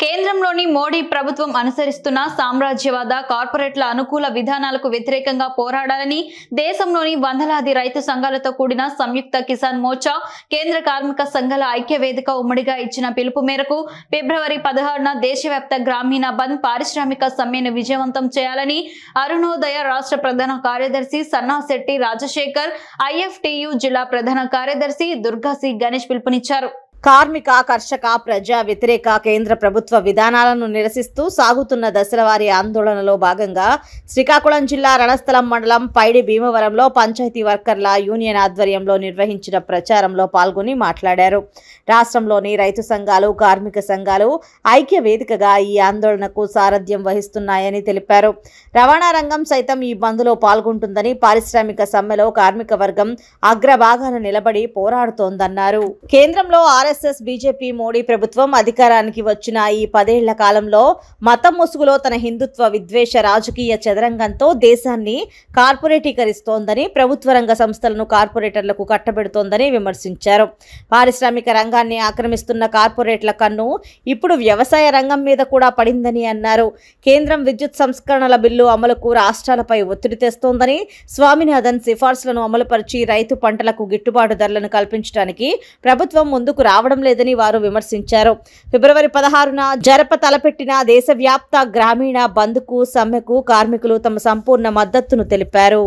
కేంద్రంలోని మోడీ ప్రభుత్వం అనుసరిస్తున్న సామ్రాజ్యవాద కార్పొరేట్ల అనుకూల విధానాలకు వ్యతిరేకంగా పోరాడాలని దేశంలోని వందలాది రైతు సంఘాలతో కూడిన సంయుక్త కిసాన్ మోర్చా కేంద్ర కార్మిక సంఘాల ఐక్య వేదిక ఉమ్మడిగా ఇచ్చిన పిలుపు మేరకు ఫిబ్రవరి 16న దేశవ్యాప్త గ్రామీణ బంద్ పారిశ్రామిక సమ్మెను విజయవంతం చేయాలని అరుణోదయ రాష్ట్ర ప్రధాన కార్యదర్శి సన్నాశెట్టి రాజశేఖర్, ఐఎఫ్టియు జిల్లా ప్రధాన కార్యదర్శి దుర్గాసి గణేష్ పిలుపునిచ్చారు. కార్మిక, కర్షక, ప్రజా వ్యతిరేక కేంద్ర ప్రభుత్వ విధానాలను నిరసిస్తూ సాగుతున్న దశలవారీ ఆందోళనలో భాగంగా శ్రీకాకుళం జిల్లా రణస్థలం మండలం పైడి భీమవరంలో పంచాయతీ వర్కర్ల యూనియన్ ఆధ్వర్యంలో నిర్వహించిన ప్రచారంలో పాల్గొని మాట్లాడారు. రాష్ట్రంలోని రైతు సంఘాలు, కార్మిక సంఘాలు ఐక్య వేదికగా ఈ ఆందోళనకు సారథ్యం వహిస్తున్నాయని తెలిపారు. రవాణా రంగం సైతం ఈ బంద్లో పాల్గొంటుందని, పారిశ్రామిక సమ్మెలో కార్మిక వర్గం అగ్రభాగాన నిలబడి పోరాడుతోందన్నారు. కేంద్రంలో ఆర్ఎస్ఎస్, బీజేపీ, మోడీ ప్రభుత్వం అధికారానికి వచ్చిన ఈ 10 ఏళ్ల కాలంలో మతం ముసుగులో తన హిందుత్వ విద్వేష రాజకీయ చదరంగంతో దేశాన్ని కార్పొరేటీకరిస్తోందని, ప్రభుత్వ రంగ సంస్థలను కార్పొరేటర్లకు కట్టబెడుతోందని విమర్శించారు. పారిశ్రామిక రంగాన్ని ఆక్రమిస్తున్న కార్పొరేట్ల కన్ను ఇప్పుడు వ్యవసాయ రంగం మీద కూడా పడిందని అన్నారు. కేంద్రం విద్యుత్ సంస్కరణల బిల్లు అమలుకు రాష్ట్రాలపై ఒత్తిడి తెస్తోందని, స్వామినాథన్ సిఫార్సులను అమలుపరిచి రైతు పంటలకు గిట్టుబాటు ధరలను కల్పించడానికి ప్రభుత్వం ముందుకు రావడం లేదని వారు విమర్శించారు. ఫిబ్రవరి 16న జరప తలపెట్టిన దేశవ్యాప్త గ్రామీణ బంద్కు, సమ్మెకు కార్మికులు తమ సంపూర్ణ మద్దతును తెలిపారు.